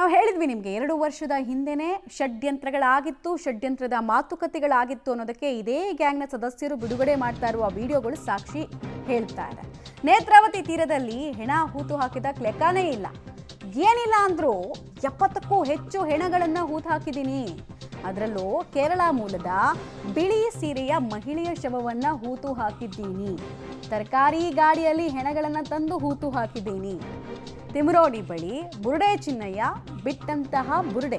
ನಾವು ಹೇಳಿದ್ವಿ ನಿಮಗೆ 2 ವರ್ಷದ ಹಿಂದೆನೇ ಷಡ್ಯಂತ್ರಗಳಾಗಿತ್ತು, ಷಡ್ಯಂತ್ರದ ಮಾತುಕತೆಗಳಾಗಿತ್ತು ಅನ್ನೋದಕ್ಕೆ ಇದೇ ಗ್ಯಾಂಗ್ನ ಸದಸ್ಯರು ಬಿಡುಗಡೆ ಮಾಡ್ತಾ ಇರುವ ವಿಡಿಯೋಗಳು ಸಾಕ್ಷಿ ಹೇಳ್ತಾ ಇದೆ. ನೇತ್ರಾವತಿ ತೀರದಲ್ಲಿ ಹೆಣ ಹೂತು ಹಾಕಿದ ಲೆಕ್ಕನೇ ಇಲ್ಲ. ಏನಿಲ್ಲ ಅಂದ್ರೂ 70ಕ್ಕೂ ಹೆಚ್ಚು ಹೆಣಗಳನ್ನು ಹೂತು ಹಾಕಿದ್ದೀನಿ. ಅದರಲ್ಲೂ ಕೇರಳ ಮೂಲದ ಬಿಳಿ ಸೀರೆಯ ಮಹಿಳೆಯ ಶವವನ್ನು ಹೂತು ಹಾಕಿದ್ದೀನಿ. ತರಕಾರಿ ಗಾಡಿಯಲ್ಲಿ ಹೆಣಗಳನ್ನು ತಂದು ಹೂತು ಹಾಕಿದ್ದೀನಿ. ತಿಮರೋಡಿ ಬಳಿ ಬುರುಡೆ ಚಿನ್ನಯ್ಯ ಬಿಟ್ಟಂತಹ ಬುರುಡೆ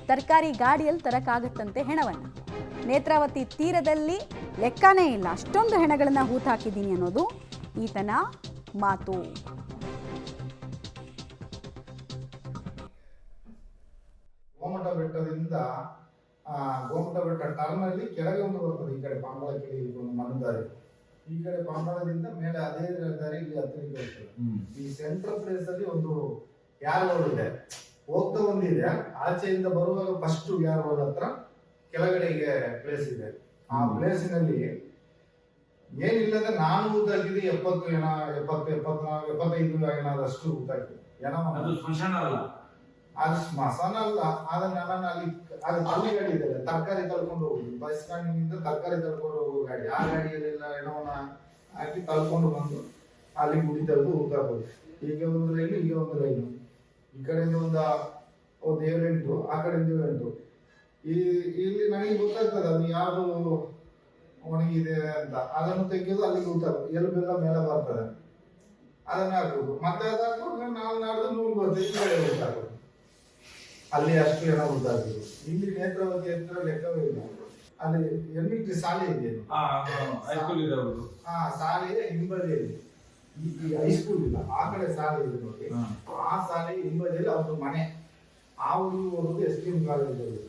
ತರಕಾರಿ ಗಾಡಿಯಲ್ಲಿ ತರಕಾಗುತ್ತಂತೆ ಹೆಣವನ್ನು. ನೇತ್ರಾವತಿ ತೀರದಲ್ಲಿ ಲೆಕ್ಕನೇ ಇಲ್ಲ, ಅಷ್ಟೊಂದು ಹೆಣಗಳನ್ನು ಹೂತು ಹಾಕಿದ್ದೀನಿ ಅನ್ನೋದು ಈತನ ಮಾತು. ಗೋಮಟ ಬೆಟ್ಟದಿಂದ ಗೋಮಟ ಬೆಟ್ಟ ಟರ್ನಲ್ಲಿ ಕೆಳಗೆ ಒಂದು ಬರ್ತದೆ. ಈ ಕಡೆ ಪಾಂಬಳ ಕೆಳಗೆ ಒಂದು ಮಣ್ಣದಾರಿ, ಈ ಕಡೆ ಪಾಂಬಳದಿಂದ ಮೇಲೆ ಅದೇ ದಾರಿ ಇಲ್ಲಿ ಹತ್ತಿರಕ್ಕೆ ಹೋಗ್ತದೆ. ಈ ಸೆಂಟ್ರಲ್ ಪ್ಲೇಸ್ ಅಲ್ಲಿ ಒಂದು ಯಾರ್ ರೋಡ್ ಇದೆ, ಹೋಗ್ತಾ ಒಂದಿದೆ. ಆಚೆಯಿಂದ ಬರುವಾಗ ಫಸ್ಟ್ ಯಾರ್ ರೋಡ್ ಹತ್ರ ಕೆಳಗಡೆಗೆ ಪ್ಲೇಸ್ ಇದೆ. ಆ ಪ್ಲೇಸಿನಲ್ಲಿ ಏನಿಲ್ಲದೆ ನಾನು ಊತಾಕಿದೆ 70 ಹೆಣ, 70, 74, 75 ಹೆಣದಷ್ಟು ಊತಾಕಿದೆ. ಅದು ಸ್ಮಶಾನ ಅಲ್ಲ, ಅದು ಸ್ಮಶಾನ ಅಲ್ಲ. ಅದನ್ನ ನಾನು ಅಲ್ಲಿ ಅದು ತಳ್ಳಿ ಗಾಡಿ ಇದೆ, ತರಕಾರಿ ತಳ್ಕೊಂಡು ಹೋಗುದು. ಬಸ್ ಸ್ಟ್ಯಾಂಡಿನಿಂದ ತರಕಾರಿ ತಳ್ಕೊಂಡು ಹೋಗೋ ಗಾಡಿ, ಆ ಗಾಡಿಯಲ್ಲೆಲ್ಲ ಹೆಣವನ್ನ ಹಾಕಿ ತಳ್ಕೊಂಡು ಬಂದು ಅಲ್ಲಿ ಗುಡಿ ತೆಗೆದು ಊತಾಕೋದು. ಈಗ ಒಂದು ರೈಲು, ಈಗ ಒಂದು ರೈಲು, ಈ ಕಡೆಯಿಂದ ಒಂದು 7-8, ಆ ಕಡೆಯಿಂದ 7-8. ಇಲ್ಲಿ ನನಗೆ ಗೊತ್ತಾಗ್ತದೆ ಅದು ಯಾವುದು ಒಣಗಿದೆ ಅಂತ. ಅದನ್ನು ತೆಗೆದು ಅಲ್ಲಿಗೆ ಊತಾಕೋದು. ಎಲುಬೆಲ್ಲ ಮೇಲೆ ಬರ್ತದೆ, ಅದನ್ನ ಹಾಕೋದು. ಮತ್ತೆ ಅದು ಹಾಕೊಂಡ್ರೆ ನಾಡ್ದು ನೂರು ಬರ್ತದೆ, ಈ ಕಡೆ ಊತಾಕೋದು. ಅಲ್ಲಿ ಅಷ್ಟು ಜನ ಉದ್ದಾಗಿದ್ರು. ಇಲ್ಲಿ ನೇತ್ರಾವತಿ ಹತ್ರ ಲೆಕ್ಕವೇ ಇಲ್ಲ. ಅಲ್ಲಿ ಎಲ್ಮಿಟ್ರಿ ಶಾಲೆ ಇದೆ, ಶಾಲೆಯ ಹಿಂಬದಿಯಲ್ಲಿ. ಈ ಹೈಸ್ಕೂಲ್ ಇಲ್ಲ, ಆ ಕಡೆ ಶಾಲೆ ಇದೆ ನೋಡಿ. ಆ ಶಾಲೆ ಹಿಂಬದಿಯಲ್ಲಿ ಅವ್ರದ್ದು ಮನೆ. ಆ ಊರಿಗೆ ಹೋಗೋದು STM ಕಾಲೇಜಲ್ಲಿ.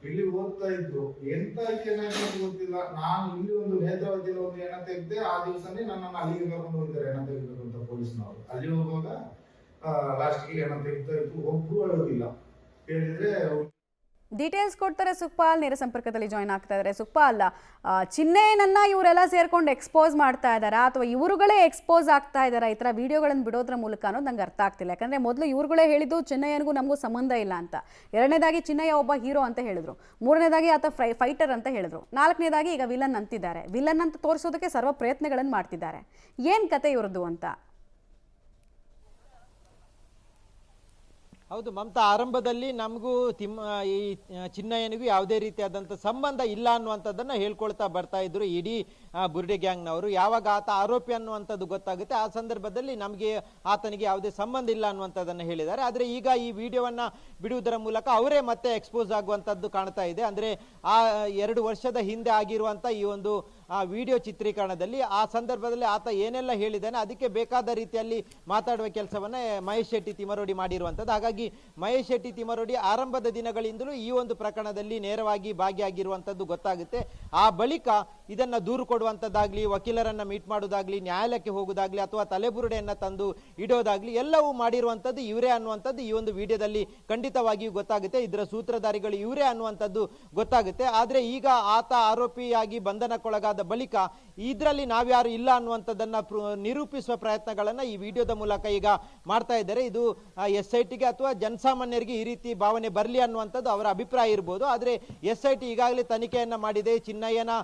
ಇಲ್ಲಿ ಓದ್ತಾ ಇದ್ರು. ಎಂತ ಏನಾಗಿ ಗೊತ್ತಿಲ್ಲ. ನಾನು ಇಲ್ಲಿ ಒಂದು ನೇತ್ರಾವತಿಯಲ್ಲಿ ಒಂದು ಹೆಣ ತೆಗೆದೆ. ಆ ದಿವಸನೇ ನನ್ನನ್ನು ಅಲ್ಲಿಗೆ ಕರ್ಕೊಂಡು ಹೋಗಿದ್ದಾರೆ ಹೆಣ ತೆಗಿಬೇಕು ಅಂತ ಪೊಲೀಸ್ನವರು. ಅಲ್ಲಿ ಹೋಗುವಾಗ ಲಾಸ್ಟ್ಗೆ ಹೆಣ ತೆಗಿತಾ ಇತ್ತು. ಒಬ್ರು ಹೇಳೋದಿಲ್ಲ, ಹೇಳಿದ್ರೆ ಡೀಟೇಲ್ಸ್ ಕೊಡ್ತಾರೆ ಸುಖಪಾಲ್. ನೇರ ಸಂಪರ್ಕದಲ್ಲಿ ಜಾಯ್ನ್ ಆಗ್ತಾ ಇದ್ದಾರೆ. ಸುಖಪಾಲ್, ಚಿನ್ನಯ್ಯನನ್ನ ಇವರೆಲ್ಲ ಸೇರ್ಕೊಂಡು ಎಕ್ಸ್ಪೋಸ್ ಮಾಡ್ತಾ ಇದ್ದಾರಾ ಅಥವಾ ಇವರುಗಳೇ ಎಕ್ಸ್ಪೋಸ್ ಆಗ್ತಾ ಇದ್ದಾರಾ ಈ ಥರ ವಿಡಿಯೋಗಳನ್ನು ಬಿಡೋದ್ರ ಮೂಲಕ ಅನ್ನೋದು ನಂಗೆ ಅರ್ಥ ಆಗ್ತಿಲ್ಲ. ಯಾಕಂದರೆ ಮೊದಲು ಇವ್ರುಗಳೇ ಹೇಳಿದ್ದು ಚಿನ್ನಯ್ಯನಿಗೂ ನಮಗೂ ಸಂಬಂಧ ಇಲ್ಲ ಅಂತ. ಎರಡನೇದಾಗಿ ಚಿನ್ನಯ್ಯ ಒಬ್ಬ ಹೀರೋ ಅಂತ ಹೇಳಿದ್ರು. ಮೂರನೇದಾಗಿ ಆತ ಫೈಟರ್ ಅಂತ ಹೇಳಿದ್ರು. ನಾಲ್ಕನೇದಾಗಿ ಈಗ ವಿಲನ್ ಅಂತಿದ್ದಾರೆ. ವಿಲನ್ ಅಂತ ತೋರಿಸೋದಕ್ಕೆ ಸರ್ವ ಪ್ರಯತ್ನಗಳನ್ನು ಮಾಡ್ತಿದ್ದಾರೆ. ಏನು ಕತೆ ಇವ್ರದ್ದು ಅಂತ? ಹೌದು ಮಮತಾ, ಆರಂಭದಲ್ಲಿ ನಮಗೂ ಈ ಚಿನ್ನಯ್ಯನಿಗೂ ಯಾವುದೇ ರೀತಿಯಾದಂಥ ಸಂಬಂಧ ಇಲ್ಲ ಅನ್ನುವಂಥದ್ದನ್ನು ಹೇಳ್ಕೊಳ್ತಾ ಬರ್ತಾ ಇದ್ರು ಇಡೀ ಬುರುಡೆ ಗ್ಯಾಂಗ್ನವರು. ಯಾವಾಗ ಆತ ಆರೋಪಿ ಅನ್ನುವಂಥದ್ದು ಗೊತ್ತಾಗುತ್ತೆ ಆ ಸಂದರ್ಭದಲ್ಲಿ ನಮಗೆ ಆತನಿಗೆ ಯಾವುದೇ ಸಂಬಂಧ ಇಲ್ಲ ಅನ್ನುವಂಥದ್ದನ್ನು ಹೇಳಿದ್ದಾರೆ. ಆದರೆ ಈಗ ಈ ವಿಡಿಯೋವನ್ನು ಬಿಡುವುದರ ಮೂಲಕ ಅವರೇ ಮತ್ತೆ ಎಕ್ಸ್ಪೋಸ್ ಆಗುವಂಥದ್ದು ಕಾಣ್ತಾ ಇದೆ. ಅಂದರೆ ಆ 2 ವರ್ಷದ ಹಿಂದೆ ಆಗಿರುವಂಥ ಈ ಒಂದು ವಿಡಿಯೋ ಚಿತ್ರೀಕರಣದಲ್ಲಿ ಆ ಸಂದರ್ಭದಲ್ಲಿ ಆತ ಏನೆಲ್ಲ ಹೇಳಿದ್ದಾನೆ ಅದಕ್ಕೆ ಬೇಕಾದ ರೀತಿಯಲ್ಲಿ ಮಾತಾಡುವ ಕೆಲಸವನ್ನ ಮಹೇಶ್ ಶೆಟ್ಟಿ ತಿಮರೋಡಿ ಮಾಡಿರುವಂಥದ್ದು. ಹಾಗಾಗಿ ಮಹೇಶ್ ಶೆಟ್ಟಿ ತಿಮರೋಡಿ ಆರಂಭದ ದಿನಗಳಿಂದಲೂ ಈ ಒಂದು ಪ್ರಕರಣದಲ್ಲಿ ನೇರವಾಗಿ ಭಾಗಿಯಾಗಿರುವಂಥದ್ದು ಗೊತ್ತಾಗುತ್ತೆ. ಆ ಬಳಿಕ ಇದನ್ನ ದೂರು ಕೊಡುವಂಥದ್ದಾಗ್ಲಿ, ವಕೀಲರನ್ನ ಮೀಟ್ ಮಾಡೋದಾಗ್ಲಿ, ನ್ಯಾಯಾಲಯಕ್ಕೆ ಹೋಗೋದಾಗ್ಲಿ ಅಥವಾ ತಲೆಬುರುಡೆಯನ್ನ ತಂದು ಇಡೋದಾಗ್ಲಿ ಎಲ್ಲವೂ ಮಾಡಿರುವಂಥದ್ದು ಇವರೇ ಅನ್ನುವಂಥದ್ದು ಈ ಒಂದು ವಿಡಿಯೋದಲ್ಲಿ ಖಂಡಿತವಾಗಿಯೂ ಗೊತ್ತಾಗುತ್ತೆ. ಇದರ ಸೂತ್ರಧಾರಿಗಳು ಇವರೇ ಅನ್ನುವಂಥದ್ದು ಗೊತ್ತಾಗುತ್ತೆ. ಆದರೆ ಈಗ ಆತ ಆರೋಪಿಯಾಗಿ ಬಂಧನಕ್ಕೊಳಗಾದ ಬಳಿಕ ಇದರಲ್ಲಿ ನಾವ್ಯಾರು ಇಲ್ಲ ಅನ್ನುವಂಥದ್ದನ್ನ ನಿರೂಪಿಸುವ ಪ್ರಯತ್ನಗಳನ್ನ ಈ ವಿಡಿಯೋದ ಮೂಲಕ ಈಗ ಮಾಡ್ತಾ ಇದ್ದಾರೆ. ಇದು SITಗೆ ಅಥವಾ ಜನಸಾಮಾನ್ಯರಿಗೆ ಈ ರೀತಿ ಭಾವನೆ ಬರಲಿ ಅನ್ನುವಂಥದ್ದು ಅವರ ಅಭಿಪ್ರಾಯ ಇರ್ಬೋದು. ಆದರೆ SIT ಈಗಾಗಲೇ ತನಿಖೆಯನ್ನ ಮಾಡಿದೆ. ಚಿನ್ನಯ್ಯನ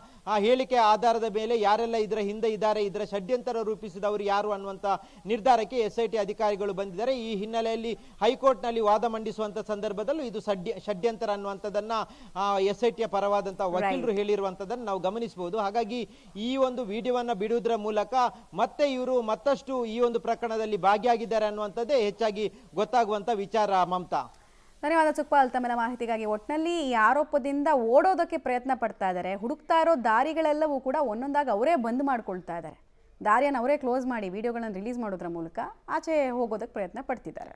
ಹೇಳಿಕೆ ಆಧಾರದ ಮೇಲೆ ಯಾರೆಲ್ಲ ಇದರ ಹಿಂದೆ ಇದ್ದಾರೆ, ಇದರ ಷಡ್ಯಂತರ ರೂಪಿಸಿದವರು ಯಾರು ಅನ್ನುವಂಥ ನಿರ್ಧಾರಕ್ಕೆ SIT ಅಧಿಕಾರಿಗಳು ಬಂದಿದ್ದಾರೆ. ಈ ಹಿನ್ನೆಲೆಯಲ್ಲಿ ಹೈಕೋರ್ಟ್ನಲ್ಲಿ ವಾದ ಮಂಡಿಸುವಂತ ಸಂದರ್ಭದಲ್ಲೂ ಇದು ಷಡ್ಯಂತರ ಅನ್ನುವಂಥದ್ದನ್ನ SITಯ ಪರವಾದಂಥ ವಕೀಲರು ಹೇಳಿರುವಂಥದ್ದನ್ನು ನಾವು ಗಮನಿಸಬಹುದು. ಹಾಗಾಗಿ ಈ ಒಂದು ವಿಡಿಯೋವನ್ನ ಬಿಡುವುದರ ಮೂಲಕ ಮತ್ತೆ ಇವರು ಮತ್ತಷ್ಟು ಈ ಒಂದು ಪ್ರಕರಣದಲ್ಲಿ ಭಾಗಿಯಾಗಿದ್ದಾರೆ ಅನ್ನುವಂಥದ್ದೇ ಹೆಚ್ಚಾಗಿ ಗೊತ್ತಾಗುವಂತ ವಿಚಾರ. ಮಮತಾ, ಧನ್ಯವಾದ ಸುಖಪಾಲ್ ತಮ್ಮೆಲ್ಲ ಮಾಹಿತಿಗಾಗಿ. ಒಟ್ಟಿನಲ್ಲಿ ಈ ಆರೋಪದಿಂದ ಓಡೋದಕ್ಕೆ ಪ್ರಯತ್ನ ಪಡ್ತಾ ಇದ್ದಾರೆ. ಹುಡುಕ್ತಾ ಇರೋ ದಾರಿಗಳೆಲ್ಲವೂ ಕೂಡ ಒಂದೊಂದಾಗಿ ಅವರೇ ಬಂದ್ ಮಾಡ್ಕೊಳ್ತಾ ಇದ್ದಾರೆ. ದಾರಿಯನ್ನು ಅವರೇ ಕ್ಲೋಸ್ ಮಾಡಿ ವಿಡಿಯೋಗಳನ್ನು ರಿಲೀಸ್ ಮಾಡೋದ್ರ ಮೂಲಕ ಆಚೆ ಹೋಗೋದಕ್ಕೆ ಪ್ರಯತ್ನ ಪಡ್ತಿದ್ದಾರೆ.